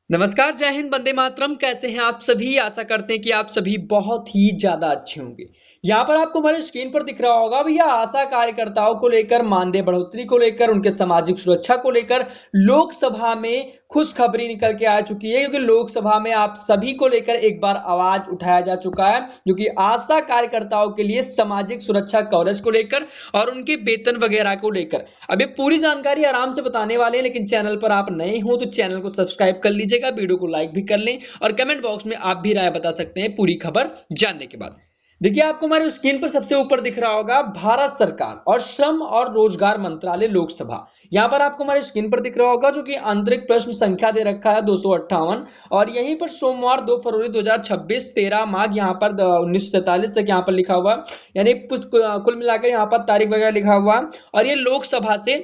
नमस्कार, जय हिंद, वंदे मातरम। कैसे हैं आप सभी? आशा करते हैं कि आप सभी बहुत ही ज़्यादा अच्छे होंगे। यहाँ पर आपको हमारे स्क्रीन पर दिख रहा होगा भैया, आशा कार्यकर्ताओं को लेकर, मानदेय बढ़ोतरी को लेकर, उनके सामाजिक सुरक्षा को लेकर लोकसभा में खुशखबरी निकल के आ चुकी है, क्योंकि लोकसभा में आप सभी को लेकर एक बार आवाज उठाया जा चुका है, जो कि आशा कार्यकर्ताओं के लिए सामाजिक सुरक्षा कवरेज को लेकर और उनके वेतन वगैरह को लेकर। अब ये पूरी जानकारी आराम से बताने वाले हैं, लेकिन चैनल पर आप नए हो तो चैनल को सब्सक्राइब कर लीजिएगा, वीडियो को लाइक भी कर लें और कमेंट बॉक्स में आप भी राय बता सकते हैं पूरी खबर जानने के बाद। देखिए, आपको हमारे स्क्रीन पर सबसे ऊपर दिख रहा होगा भारत सरकार और श्रम और रोजगार मंत्रालय लोकसभा। यहां पर आपको हमारे स्क्रीन पर दिख रहा होगा, जो कि आंतरिक प्रश्न संख्या दे रखा है 258, और यहीं पर सोमवार 2 फरवरी 2026 13 माघ यहाँ पर 1947 तक यहाँ पर लिखा हुआ, यानी कुल मिलाकर यहाँ पर तारीख वगैरह लिखा हुआ। और ये लोकसभा से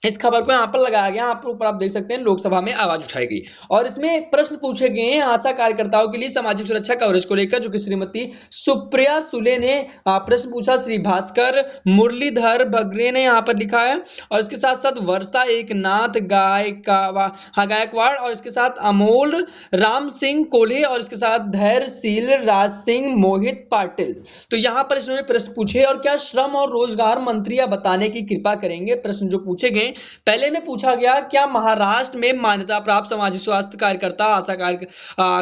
इस खबर को यहाँ पर लगाया गया। यहाँ पर ऊपर आप देख सकते हैं लोकसभा में आवाज उठाई गई और इसमें प्रश्न पूछे गए हैं आशा कार्यकर्ताओं के लिए सामाजिक सुरक्षा कवरेज को लेकर, जो कि श्रीमती सुप्रिया सुले ने प्रश्न पूछा। श्री भास्कर मुरलीधर बगरे ने यहाँ पर लिखा है, और इसके साथ साथ वर्षा एकनाथ गायकवाड़, और इसके साथ अमोल राम सिंह कोल्हे, और इसके साथ धैर्यशील राज सिंह मोहित पाटिल। तो यहाँ पर इन्होंने प्रश्न पूछे, और क्या श्रम और रोजगार मंत्री बताने की कृपा करेंगे। प्रश्न जो पूछे गए, पहले में पूछा गया, क्या महाराष्ट्र में मान्यता प्राप्त सामाजिक स्वास्थ्य कार्यकर्ता आशा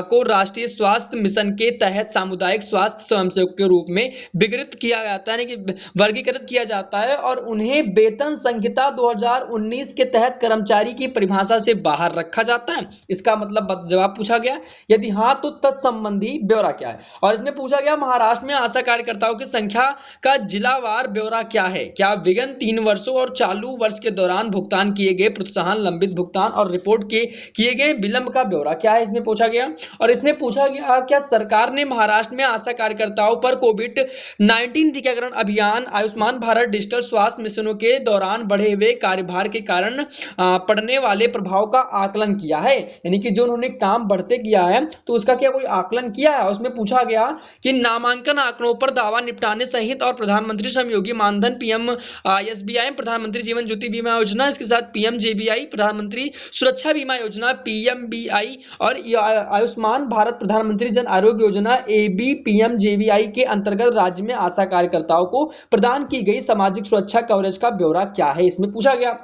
को राष्ट्रीय स्वास्थ्य मिशन के तहत सामुदायिक स्वास्थ्य स्वयंसेवक के रूप में विकृत किया जाता है, यानी कि वर्गीकृत किया जाता है, और उन्हें वेतन संहिता 2019 के तहत कर्मचारी की परिभाषा से बाहर रखा जाता है। इसका मतलब जवाब पूछा गया, यदि हाँ तो तत्संबंधी ब्यौरा क्या है। और इसमें पूछा गया, महाराष्ट्र में आशा कार्यकर्ताओं की संख्या का जिलावार ब्यौरा क्या है। क्या विगत 3 वर्षों और चालू वर्ष के दौरान भुगतान किए गए प्रोत्साहन, लंबित भुगतान और रिपोर्ट के किए गए विलंब का ब्यौरा क्या है, इसमें पूछा गया। और इसमें पूछा गया, क्या सरकार ने महाराष्ट्र में आशा कार्यकर्ताओं पर कोविड-19 टीकाकरण अभियान, आयुष्मान भारत डिजिटल स्वास्थ्य मिशनों के दौरान बढ़े हुए कार्यभार के कारण पड़ने वाले प्रभाव का आकलन किया है, यानी कि जो उन्होंने काम बढ़ते किया है तो उसका क्या कोई आकलन किया है। उसमें पूछा गया कि नामांकन आंकड़ों पर दावा निपटाने सहित और प्रधानमंत्री श्रम योगी मानधन, पीएम एसबीआई, प्रधानमंत्री जीवन ज्योति बीमा योजना, इसके साथ पीएमजेबीआई, प्रधानमंत्री सुरक्षा बीमा योजना पीएमबीआई, और आयुष्मान भारत प्रधानमंत्री जन आरोग्य योजना एबी पीएमजेबीआई के अंतर्गत राज्य में आशा कार्यकर्ताओं को प्रदान की गई सामाजिक सुरक्षा कवरेज का ब्यौरा क्या है, इसमें पूछा गया।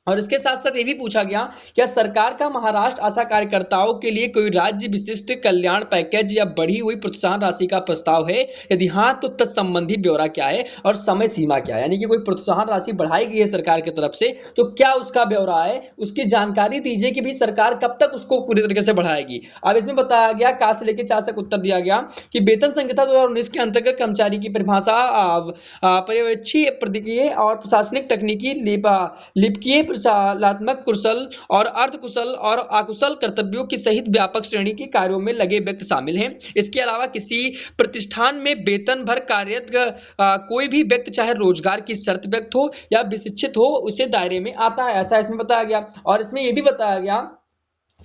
और इसके साथ साथ ये भी पूछा गया, क्या सरकार का महाराष्ट्र आशा कार्यकर्ताओं के लिए कोई राज्य विशिष्ट कल्याण पैकेज या बढ़ी हुई प्रोत्साहन राशि का प्रस्ताव है, यदि हाँ तो तत्संबंधी ब्यौरा क्या है और समय सीमा क्या है, यानी कि कोई प्रोत्साहन राशि बढ़ाई गई है सरकार की तरफ से तो क्या उसका ब्यौरा है, उसकी जानकारी दीजिए कि भाई सरकार कब तक उसको पूरी तरीके से बढ़ाएगी। अब इसमें बताया गया, का से लेकर 4 तक उत्तर दिया गया कि वेतन संहिता 2019 के अंतर्गत कर्मचारी की परिभाषा पर्यवेक्षी, प्रतिकीय और प्रशासनिक तकनीकी लिपकीय, प्रशासनात्मक, कुशल और अर्धकुशल और अकुशल कर्तव्यों की सहित व्यापक श्रेणी के कार्यों में लगे व्यक्ति शामिल हैं। इसके अलावा किसी प्रतिष्ठान में वेतन भर कार्यरत कोई भी व्यक्ति, चाहे रोजगार की शर्त व्यक्त हो या विशिक्षित हो, उसे दायरे में आता है, ऐसा इसमें बताया गया। और इसमें यह भी बताया गया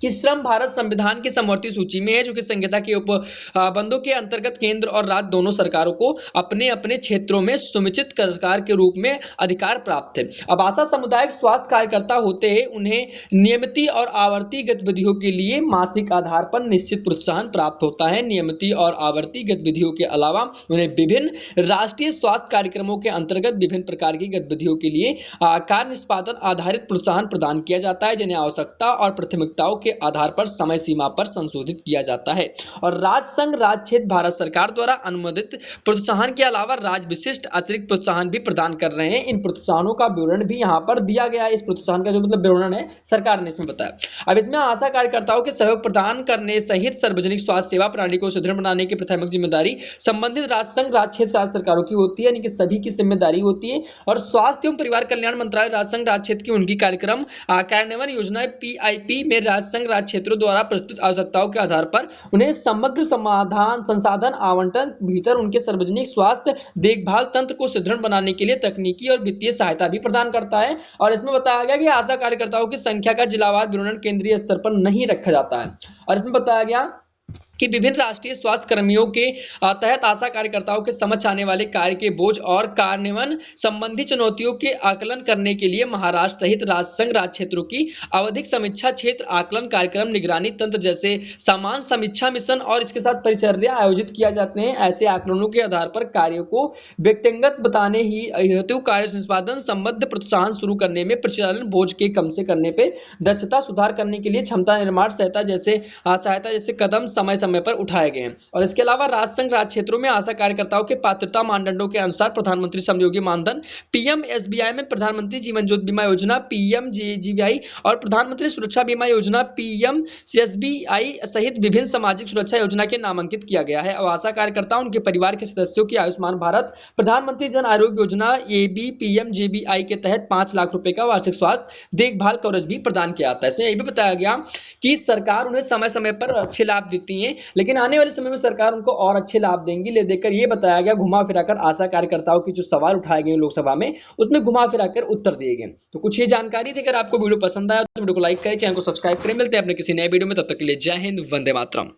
कि श्रम भारत संविधान की समवर्ती सूची में है, जो कि संहिता के उपबंधों के अंतर्गत केंद्र और राज्य दोनों सरकारों को अपने अपने क्षेत्रों में सुनिश्चित सरकार के रूप में अधिकार प्राप्त है। अब आशा सामुदायिक स्वास्थ्य कार्यकर्ता होते हैं, उन्हें नियमित और आवर्ती गतिविधियों के लिए मासिक आधार पर निश्चित प्रोत्साहन प्राप्त होता है। नियमित और आवर्ती गतिविधियों के अलावा उन्हें विभिन्न राष्ट्रीय स्वास्थ्य कार्यक्रमों के अंतर्गत विभिन्न प्रकार की गतिविधियों के लिए कार्य निष्पादन आधारित प्रोत्साहन प्रदान किया जाता है, जिन्हें आवश्यकता और प्राथमिकताओं के आधार पर समय सीमा पर संशोधित किया जाता है। और राज्य संघ राज्य क्षेत्र भारत सरकार द्वारा अनुमोदित प्रोत्साहन के अलावा राज्य विशिष्ट अतिरिक्त प्रोत्साहन भी प्रदान कर रहे हैं। इन प्रोत्साहनों का विवरण भी यहाँ पर दिया गया है। इस प्रोत्साहन का जो मतलब विवरण है सरकार ने इसमें बताया। अब इसमें आशा कार्यकर्ताओं के सहयोग प्रदान करने सहित सार्वजनिक स्वास्थ्य सेवा प्रणाली को सुदृढ़ बनाने की प्राथमिक जिम्मेदारी संबंधित राज्य संघ राज्य क्षेत्र राज्य सरकारों की होती है, यानी कि सभी की जिम्मेदारी होती है। और स्वास्थ्य एवं परिवार कल्याण मंत्रालय राज्य संघ राज्य क्षेत्र की उनकी कार्यक्रम कार्यान्वयन योजनाएं पीआईपी में राज्य संघ राज्य क्षेत्रों द्वारा प्रस्तुत आवश्यकताओं के आधार पर उन्हें समग्र समाधान संसाधन आवंटन भीतर उनके सार्वजनिक स्वास्थ्य देखभाल तंत्र को सुदृढ़ बनाने के लिए तकनीकी और वित्तीय सहायता भी प्रदान करता है। और इसमें बताया गया कि आशा कार्यकर्ताओं की संख्या का जिलावार विवरण केंद्रीय स्तर पर नहीं रखा जाता है। और इसमें बताया गया कि विभिन्न राष्ट्रीय स्वास्थ्य कर्मियों के तहत आशा कार्यकर्ताओं के समक्ष आने वाले कार्य के बोझ और कार्यान्वयन संबंधी चुनौतियों के आकलन करने के लिए महाराष्ट्र सहित राज्य संघ राज्य क्षेत्रों की आवधिक समीक्षा क्षेत्र आकलन कार्यक्रम निगरानी तंत्र जैसे समान समीक्षा मिशन और इसके साथ परिचर्या आयोजित किया जाते हैं। ऐसे आकलनों के आधार पर कार्यों को व्यक्तिगत बताने ही हेतु कार्य संपादन संबद्ध प्रोत्साहन शुरू करने में परिचालन बोझ के कम से करने पे दक्षता सुधार करने के लिए क्षमता निर्माण सहायता जैसे कदम समय समय पर उठाए गए हैं। और इसके अलावा राज्य संघ राज्य क्षेत्रों में आशा कार्यकर्ताओं के पात्रता मानदंडों के अनुसार प्रधानमंत्री श्रमयोगी मानधन, पीएमएसबीआई में प्रधानमंत्री जीवन ज्योति बीमा योजना पीएमजेजेबीआई और प्रधानमंत्री सुरक्षा बीमा योजना पीएमसीएसबीआई सहित विभिन्न सामाजिक सुरक्षा योजना के नामांकित किया गया है। अब आशा कार्यकर्ता उनके परिवार के सदस्यों की आयुष्मान भारत प्रधानमंत्री जन आरोग्य योजना एबी पीएमजेबीआई के तहत 5 लाख रुपए का वार्षिक स्वास्थ्य देखभाल कवरेज भी प्रदान किया जाता है। इसमें यह भी बताया गया कि सरकार उन्हें समय समय पर अच्छे लाभ देती है, लेकिन आने वाले समय में सरकार उनको और अच्छे लाभ देंगी। ले देकर ये बताया गया घुमा फिराकर आशा कार्यकर्ताओं की जो सवाल उठाए गए लोकसभा में उसमें घुमा फिराकर उत्तर दिए गए। तो कुछ ये जानकारी थी। अगर आपको वीडियो पसंद आया तो वीडियो को लाइक करें, चैनल को सब्सक्राइब करें। मिलते हैं अपने किसी नए वीडियो में, तब तक के लिए जय हिंद, वंदे मातरम।